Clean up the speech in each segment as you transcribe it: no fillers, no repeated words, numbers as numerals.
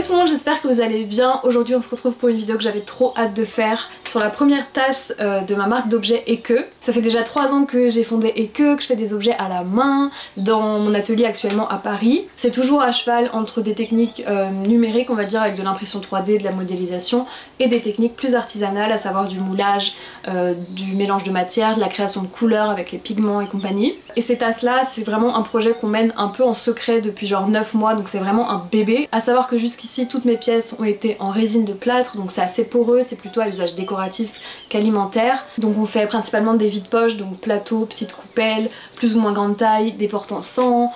tout le monde, j'espère que vous allez bien. Aujourd'hui on se retrouve pour une vidéo que j'avais trop hâte de faire sur la première tasse de ma marque d'objets Eke. Ça fait déjà 3 ans que j'ai fondé Eke, que je fais des objets à la main dans mon atelier actuellement à Paris. C'est toujours à cheval entre des techniques numériques, on va dire, avec de l'impression 3D, de la modélisation, et des techniques plus artisanales, à savoir du moulage, du mélange de matières, de la création de couleurs avec les pigments et compagnie. Et ces tasses là, c'est vraiment un projet qu'on mène un peu en secret depuis genre 9 mois, donc c'est vraiment un bébé. À savoir que jusqu'ici toutes mes pièces ont été en résine de plâtre, donc c'est assez poreux, c'est plutôt à usage décoratif qu'alimentaire. Donc on fait principalement des vides-poches, donc plateaux, petites coupelles, plus ou moins grande taille, des porte-encens,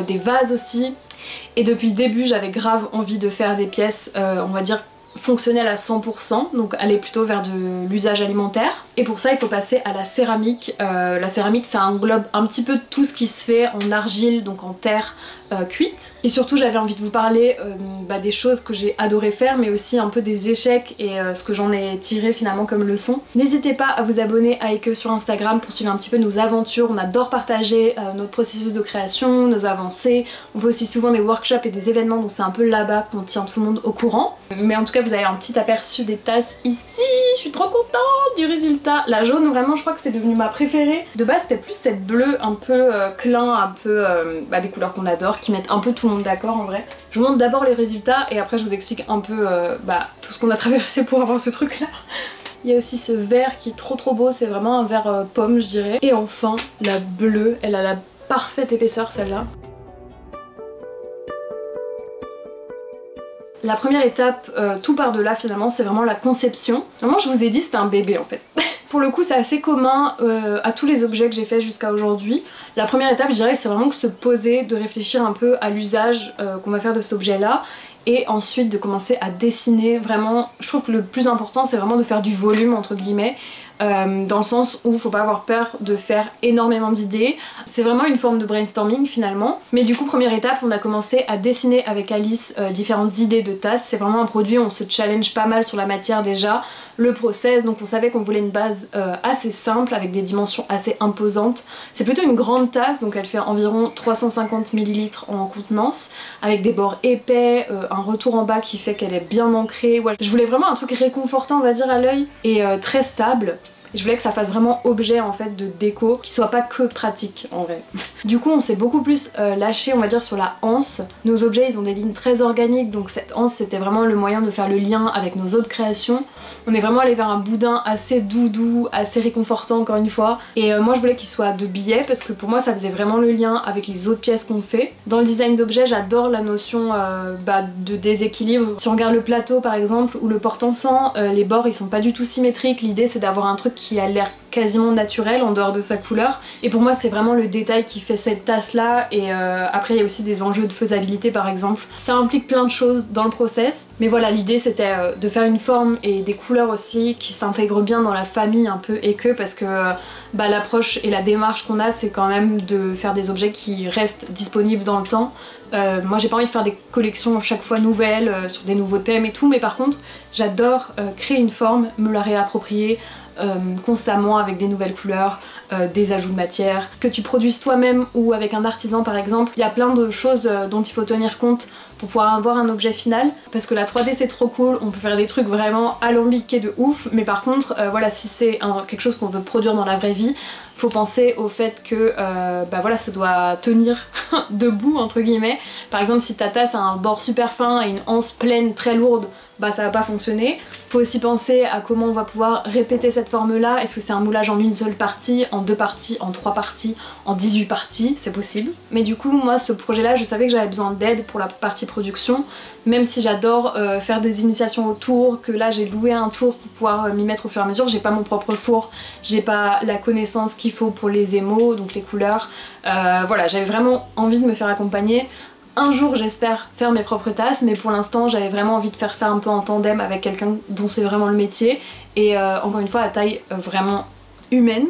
des vases aussi. Et depuis le début j'avais grave envie de faire des pièces, on va dire, fonctionnelles à 100%, donc aller plutôt vers de l'usage alimentaire. Et pour ça il faut passer à la céramique. La céramique ça englobe un petit peu tout ce qui se fait en argile, donc en terre cuite. Et surtout j'avais envie de vous parler des choses que j'ai adoré faire, mais aussi un peu des échecs et ce que j'en ai tiré finalement comme leçon. N'hésitez pas à vous abonner à Eke sur Instagram pour suivre un petit peu nos aventures. On adore partager notre processus de création, nos avancées. On fait aussi souvent des workshops et des événements, donc c'est un peu là-bas qu'on tient tout le monde au courant. Mais en tout cas vous avez un petit aperçu des tasses ici. Je suis trop contente du résultat. La jaune, vraiment je crois que c'est devenu ma préférée. De base c'était plus cette bleue un peu clin, un peu des couleurs qu'on adore, qui mettent un peu tout le monde d'accord en vrai. Je vous montre d'abord les résultats et après je vous explique un peu tout ce qu'on a traversé pour avoir ce truc là. Il y a aussi ce vert qui est trop beau, c'est vraiment un vert pomme je dirais. Et enfin la bleue, elle a la parfaite épaisseur celle-là. La première étape, tout par delà finalement, c'est vraiment la conception. Vraiment je vous ai dit c'était un bébé en fait. Pour le coup c'est assez commun à tous les objets que j'ai fait jusqu'à aujourd'hui. La première étape je dirais c'est vraiment de se poser, de réfléchir un peu à l'usage qu'on va faire de cet objet là, et ensuite de commencer à dessiner. Vraiment je trouve que le plus important c'est vraiment de faire du volume entre guillemets. Dans le sens où faut pas avoir peur de faire énormément d'idées. C'est vraiment une forme de brainstorming finalement. Mais du coup première étape on a commencé à dessiner avec Alice différentes idées de tasses. C'est vraiment un produit où on se challenge pas mal sur la matière déjà, le process, donc on savait qu'on voulait une base assez simple avec des dimensions assez imposantes. C'est plutôt une grande tasse, donc elle fait environ 350 ml en contenance, avec des bords épais, un retour en bas qui fait qu'elle est bien ancrée. Ouais. Je voulais vraiment un truc réconfortant on va dire à l'œil et très stable. Je voulais que ça fasse vraiment objet en fait de déco, qui soit pas que pratique en vrai. Du coup on s'est beaucoup plus lâché on va dire sur la anse. Nos objets ils ont des lignes très organiques, donc cette anse c'était vraiment le moyen de faire le lien avec nos autres créations. On est vraiment allé vers un boudin assez doudou, assez réconfortant encore une fois. Et moi je voulais qu'il soit de biais parce que pour moi ça faisait vraiment le lien avec les autres pièces qu'on fait. Dans le design d'objets j'adore la notion de déséquilibre. Si on regarde le plateau par exemple ou le porte-encens, les bords ils sont pas du tout symétriques. L'idée c'est d'avoir un truc qui a l'air quasiment naturel en dehors de sa couleur. Et pour moi c'est vraiment le détail qui fait cette tasse là. Et après il y a aussi des enjeux de faisabilité par exemple. Ça implique plein de choses dans le process. Mais voilà, l'idée c'était de faire une forme et des couleurs aussi qui s'intègrent bien dans la famille un peu Eke, parce que l'approche et la démarche qu'on a c'est quand même de faire des objets qui restent disponibles dans le temps. Moi j'ai pas envie de faire des collections chaque fois nouvelles sur des nouveaux thèmes et tout, mais par contre j'adore créer une forme, me la réapproprier constamment avec des nouvelles couleurs, des ajouts de matière, que tu produises toi-même ou avec un artisan par exemple. Il y a plein de choses dont il faut tenir compte pour pouvoir avoir un objet final, parce que la 3D c'est trop cool, on peut faire des trucs vraiment alambiqués de ouf, mais par contre voilà, si c'est quelque chose qu'on veut produire dans la vraie vie, faut penser au fait que ça doit tenir debout entre guillemets. Par exemple si ta tasse a un bord super fin et une anse pleine très lourde, ça va pas fonctionner. Faut aussi penser à comment on va pouvoir répéter cette forme là. Est-ce que c'est un moulage en une seule partie, en 2 parties, en 3 parties, en 18 parties? C'est possible. Mais du coup moi ce projet là je savais que j'avais besoin d'aide pour la partie production, même si j'adore faire des initiations autour, que là j'ai loué un tour pour pouvoir m'y mettre au fur et à mesure. J'ai pas mon propre four, j'ai pas la connaissance qu'il faut pour les émaux, donc les couleurs. Voilà, j'avais vraiment envie de me faire accompagner. Un jour j'espère faire mes propres tasses, mais pour l'instant j'avais vraiment envie de faire ça un peu en tandem avec quelqu'un dont c'est vraiment le métier, et encore une fois à taille vraiment humaine.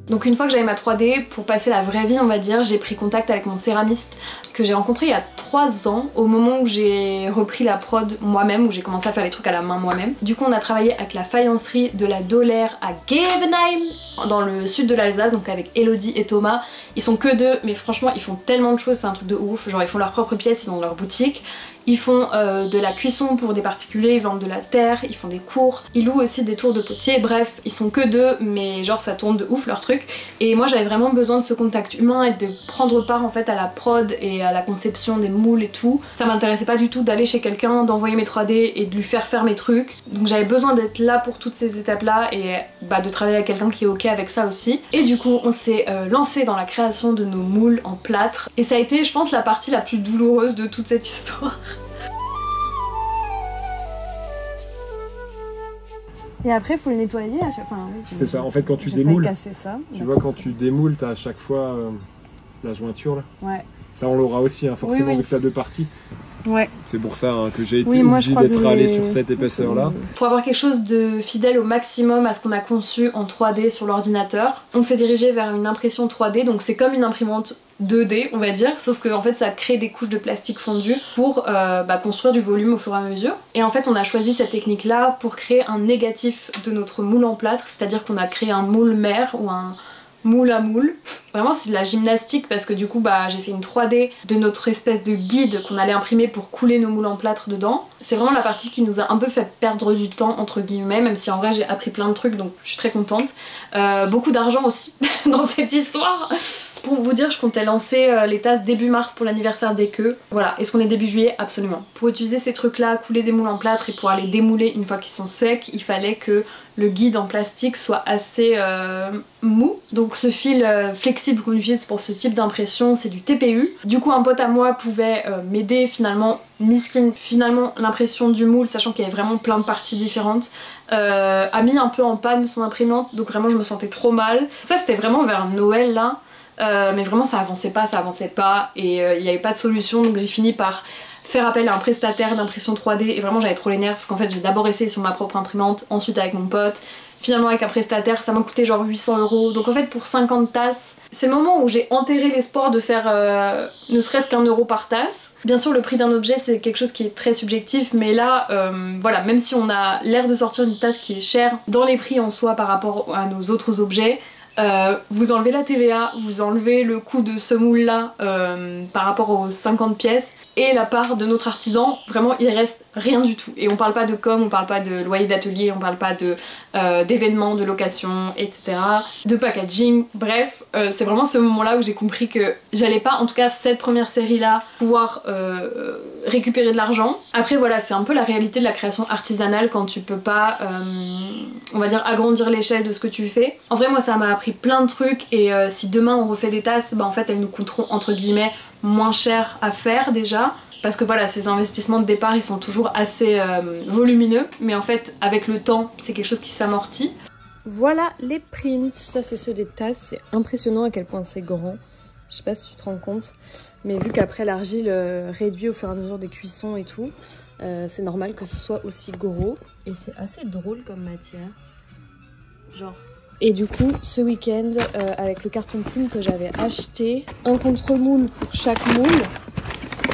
Donc une fois que j'avais ma 3D, pour passer la vraie vie on va dire, j'ai pris contact avec mon céramiste que j'ai rencontré il y a 3 ans, au moment où j'ai repris la prod moi-même, où j'ai commencé à faire les trucs à la main moi-même. Du coup on a travaillé avec la faïencerie de la Dolaire à Gevenheim, dans le sud de l'Alsace, donc avec Elodie et Thomas. Ils sont que 2, mais franchement ils font tellement de choses, c'est un truc de ouf, genre ils font leurs propres pièces, ils ont leur boutique. Ils font de la cuisson pour des particuliers, ils vendent de la terre, ils font des cours, ils louent aussi des tours de potier, bref, ils sont que 2 mais genre ça tourne de ouf leur truc. Et moi j'avais vraiment besoin de ce contact humain et de prendre part en fait à la prod et à la conception des moules et tout. Ça m'intéressait pas du tout d'aller chez quelqu'un, d'envoyer mes 3D et de lui faire mes trucs. Donc j'avais besoin d'être là pour toutes ces étapes là et de travailler avec quelqu'un qui est ok avec ça aussi. Et du coup on s'est lancé dans la création de nos moules en plâtre et ça a été je pense la partie la plus douloureuse de toute cette histoire. Et après, faut le nettoyer à chaque fois. Enfin, oui, c'est ça, en fait, quand tu démoules, ça, tu vois, quand tu démoules, t'as à chaque fois la jointure là. Ouais. Ça, on l'aura aussi, hein, forcément, oui. vu que t'as 2 parties. Ouais. C'est pour ça que j'ai été obligée d'être allé sur cette épaisseur là. Pour avoir quelque chose de fidèle au maximum à ce qu'on a conçu en 3D sur l'ordinateur, on s'est dirigé vers une impression 3D, donc c'est comme une imprimante 2D on va dire, sauf que en fait ça crée des couches de plastique fondu pour construire du volume au fur et à mesure. Et en fait on a choisi cette technique là pour créer un négatif de notre moule en plâtre, c'est-à-dire qu'on a créé un moule mère ou un moule à moule. Vraiment c'est de la gymnastique parce que du coup j'ai fait une 3D de notre espèce de guide qu'on allait imprimer pour couler nos moules en plâtre dedans. C'est vraiment la partie qui nous a un peu fait perdre du temps entre guillemets, même si en vrai j'ai appris plein de trucs donc je suis très contente. Beaucoup d'argent aussi dans cette histoire. Pour vous dire, je comptais lancer les tasses début mars pour l'anniversaire des queues. Voilà, est-ce qu'on est début juillet? Absolument. Pour utiliser ces trucs là, couler des moules en plâtre et pouvoir les démouler une fois qu'ils sont secs, il fallait que le guide en plastique soit assez mou. Donc ce fil flexible qu'on utilise pour ce type d'impression, c'est du TPU. Du coup un pote à moi pouvait m'aider finalement, miskin, finalement l'impression du moule, sachant qu'il y avait vraiment plein de parties différentes, a mis un peu en panne son imprimante, donc vraiment je me sentais trop mal. Ça c'était vraiment vers Noël là. Mais vraiment ça avançait pas et il n'y avait pas de solution, donc j'ai fini par faire appel à un prestataire d'impression 3D et vraiment j'avais trop les nerfs parce qu'en fait j'ai d'abord essayé sur ma propre imprimante, ensuite avec mon pote, finalement avec un prestataire ça m'a coûté genre 800 €. Donc en fait pour 50 tasses, c'est le moment où j'ai enterré l'espoir de faire ne serait-ce qu'1 € par tasse. Bien sûr le prix d'un objet c'est quelque chose qui est très subjectif, mais là voilà, même si on a l'air de sortir une tasse qui est chère dans les prix en soi par rapport à nos autres objets, vous enlevez la TVA, vous enlevez le coût de ce moule là par rapport aux 50 pièces et la part de notre artisan, vraiment il reste rien du tout. Et on parle pas de com, on parle pas de loyer d'atelier, on parle pas de d'événements, de location, etc. de packaging, bref c'est vraiment ce moment là où j'ai compris que j'allais pas, en tout cas cette première série là, pouvoir récupérer de l'argent. Après voilà, c'est un peu la réalité de la création artisanale quand tu peux pas on va dire agrandir l'échelle de ce que tu fais. En vrai moi ça m'a appris plein de trucs et si demain on refait des tasses, en fait elles nous coûteront entre guillemets moins cher à faire déjà, parce que voilà ces investissements de départ ils sont toujours assez volumineux, mais en fait avec le temps c'est quelque chose qui s'amortit. Voilà les prints, ça c'est ceux des tasses, c'est impressionnant à quel point c'est grand, je sais pas si tu te rends compte, mais vu qu'après l'argile réduit au fur et à mesure des cuissons et tout, c'est normal que ce soit aussi gros et c'est assez drôle comme matière, genre. Et du coup, ce week-end, avec le carton plume que j'avais acheté, un contre-moule pour chaque moule.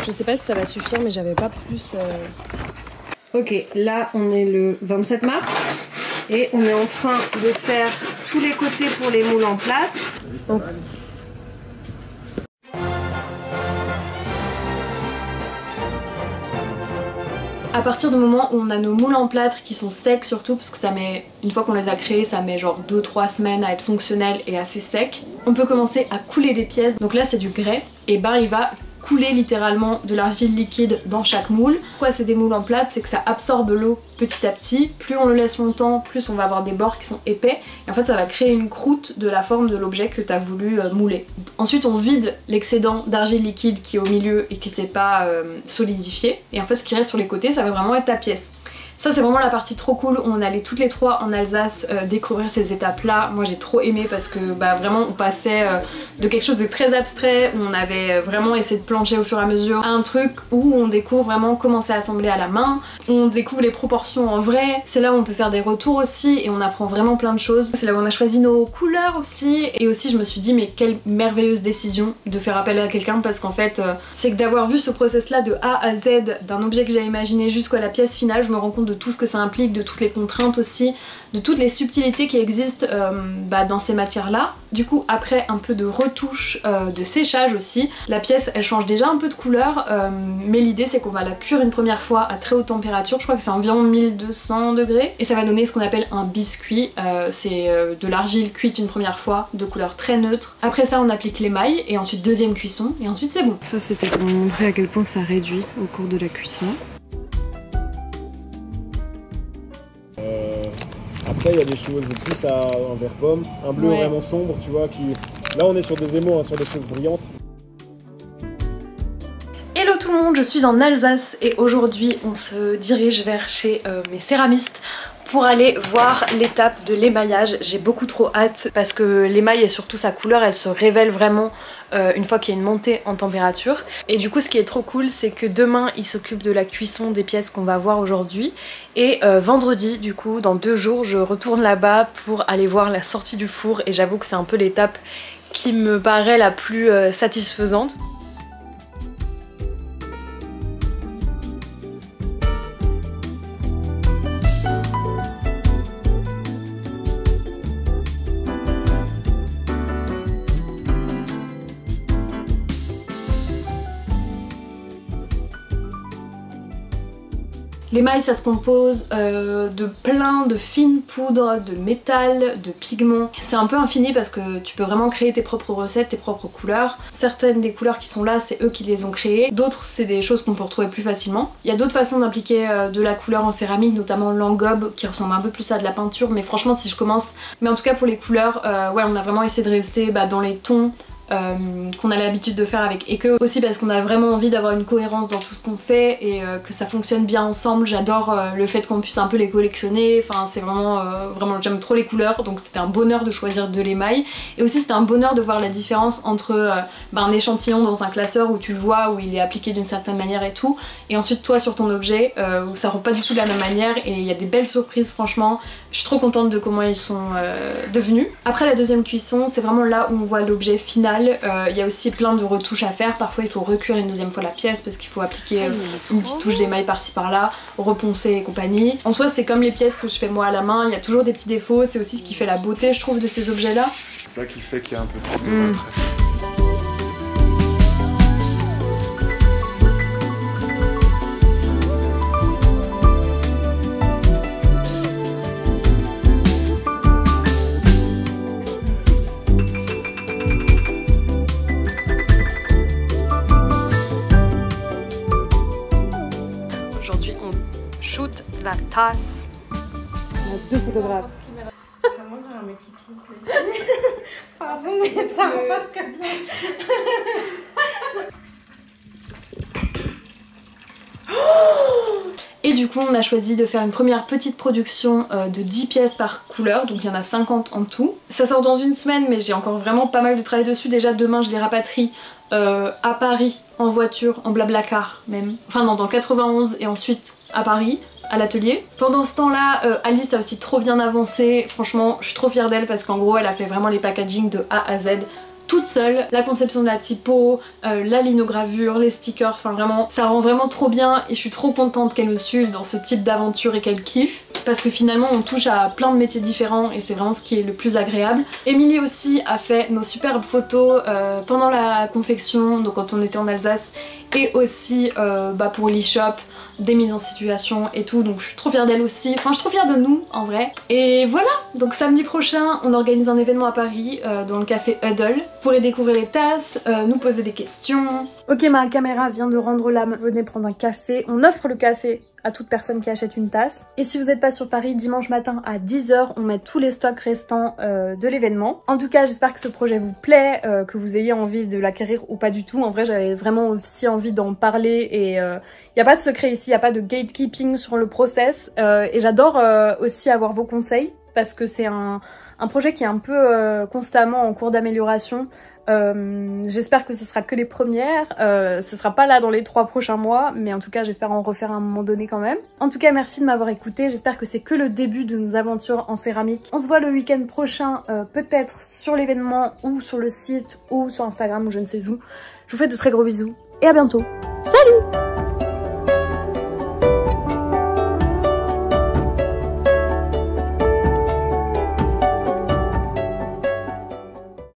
Je sais pas si ça va suffire, mais j'avais pas plus... Ok, là on est le 27 mars et on est en train de faire tous les côtés pour les moules en plâtre. Donc, à partir du moment où on a nos moules en plâtre qui sont secs surtout, parce que ça met, une fois qu'on les a créés, ça met genre 2-3 semaines à être fonctionnel et assez sec, on peut commencer à couler des pièces. Donc là c'est du grès, et il va couler littéralement de l'argile liquide dans chaque moule. Pourquoi c'est des moules en plâtre? C'est que ça absorbe l'eau petit à petit, plus on le laisse longtemps, plus on va avoir des bords qui sont épais, et en fait ça va créer une croûte de la forme de l'objet que tu as voulu mouler. Ensuite on vide l'excédent d'argile liquide qui est au milieu et qui s'est pas solidifié, et en fait ce qui reste sur les côtés ça va vraiment être ta pièce. Ça c'est vraiment la partie trop cool où on allait toutes les trois en Alsace découvrir ces étapes là. Moi j'ai trop aimé parce que bah vraiment on passait de quelque chose de très abstrait où on avait vraiment essayé de plancher au fur et à mesure à un truc où on découvre vraiment comment c'est assemblé à la main, on découvre les proportions en vrai, c'est là où on peut faire des retours aussi et on apprend vraiment plein de choses. C'est là où on a choisi nos couleurs aussi et aussi je me suis dit mais quelle merveilleuse décision de faire appel à quelqu'un parce qu'en fait c'est que d'avoir vu ce process là de A à Z d'un objet que j'ai imaginé jusqu'à la pièce finale, je me rends compte de tout ce que ça implique, de toutes les contraintes aussi, de toutes les subtilités qui existent dans ces matières là. Du coup après un peu de retouche, de séchage aussi, la pièce elle change déjà un peu de couleur mais l'idée c'est qu'on va la cuire une première fois à très haute température, je crois que c'est environ 1200 degrés et ça va donner ce qu'on appelle un biscuit, c'est de l'argile cuite une première fois de couleur très neutre. Après ça on applique l'émail et ensuite deuxième cuisson et ensuite c'est bon. Ça c'était pour vous montrer à quel point ça réduit au cours de la cuisson. Après il y a des choses plus en vert pomme, un bleu vraiment sombre, tu vois, qui... Là on est sur des émaux, hein, sur des choses brillantes. Hello tout le monde, je suis en Alsace et aujourd'hui on se dirige vers chez mes céramistes pour aller voir l'étape de l'émaillage. J'ai beaucoup trop hâte parce que l'émail et surtout sa couleur elle se révèle vraiment une fois qu'il y a une montée en température. Et du coup ce qui est trop cool c'est que demain il s'occupe de la cuisson des pièces qu'on va voir aujourd'hui et vendredi du coup dans 2 jours je retourne là-bas pour aller voir la sortie du four et j'avoue que c'est un peu l'étape qui me paraît la plus satisfaisante. L'émail ça se compose de plein de fines poudres, de métal, de pigments. C'est un peu infini parce que tu peux vraiment créer tes propres recettes, tes propres couleurs. Certaines des couleurs qui sont là c'est eux qui les ont créées, d'autres c'est des choses qu'on peut retrouver plus facilement. Il y a d'autres façons d'appliquer de la couleur en céramique, notamment l'engobe qui ressemble un peu plus à de la peinture, mais franchement si je commence... Mais en tout cas pour les couleurs, ouais on a vraiment essayé de rester dans les tons qu'on a l'habitude de faire avec Eke, aussi parce qu'on a vraiment envie d'avoir une cohérence dans tout ce qu'on fait et que ça fonctionne bien ensemble. J'adore le fait qu'on puisse un peu les collectionner, enfin c'est vraiment, j'aime trop les couleurs donc c'était un bonheur de choisir de l'émail et aussi c'était un bonheur de voir la différence entre un échantillon dans un classeur où tu le vois, où il est appliqué d'une certaine manière et tout, et ensuite toi sur ton objet où ça rend pas du tout de la même manière et il y a des belles surprises franchement. Je suis trop contente de comment ils sont devenus. Après la deuxième cuisson c'est vraiment là où on voit l'objet final. Il y a aussi plein de retouches à faire, parfois il faut recuire une deuxième fois la pièce parce qu'il faut appliquer une petite touche d'émail par-ci par-là, reponcer et compagnie. En soi c'est comme les pièces que je fais moi à la main, il y a toujours des petits défauts, c'est aussi ce qui fait la beauté je trouve de ces objets là. C'est ça qui fait qu'il y a un peu de la tasse. On a 2 photographes. Moi j'ai un mec qui pisse. Pardon mais ça va pas très bien. Et du coup on a choisi de faire une première petite production de 10 pièces par couleur, donc il y en a 50 en tout. Ça sort dans 1 semaine mais j'ai encore vraiment pas mal de travail dessus. Déjà demain je les rapatrie à Paris en voiture, en blablacar même. Enfin non, dans le 91 et ensuite à Paris, à l'atelier. Pendant ce temps-là, Alice a aussi trop bien avancé. Franchement, je suis trop fière d'elle parce qu'en gros, elle a fait vraiment les packaging de A à Z toute seule. La conception de la typo, la linogravure, les stickers, enfin vraiment, ça rend vraiment trop bien et je suis trop contente qu'elle me suive dans ce type d'aventure et qu'elle kiffe. Parce que finalement, on touche à plein de métiers différents et c'est vraiment ce qui est le plus agréable. Émilie aussi a fait nos superbes photos pendant la confection, donc quand on était en Alsace, et aussi pour l'e-shop, des mises en situation et tout, donc je suis trop fière d'elle aussi, enfin je suis trop fière de nous en vrai. Et voilà, donc samedi prochain on organise un événement à Paris dans le café Huddle. Vous pourrez découvrir les tasses, nous poser des questions. Ok, ma caméra vient de rendre l'âme, venez prendre un café, on offre le café à toute personne qui achète une tasse. Et si vous n'êtes pas sur Paris, dimanche matin à 10 h, on met tous les stocks restants de l'événement. En tout cas, j'espère que ce projet vous plaît, que vous ayez envie de l'acquérir ou pas du tout. En vrai, j'avais vraiment aussi envie d'en parler et il n'y a pas de secret ici, il n'y a pas de gatekeeping sur le process. Et j'adore aussi avoir vos conseils parce que c'est un projet qui est un peu constamment en cours d'amélioration. J'espère que ce sera que les premières, ce sera pas là dans les 3 prochains mois, mais en tout cas j'espère en refaire à un moment donné quand même. En tout cas merci de m'avoir écouté, j'espère que c'est que le début de nos aventures en céramique. On se voit le week-end prochain, peut-être sur l'événement ou sur le site ou sur Instagram ou je ne sais où. Je vous fais de très gros bisous et à bientôt. Salut!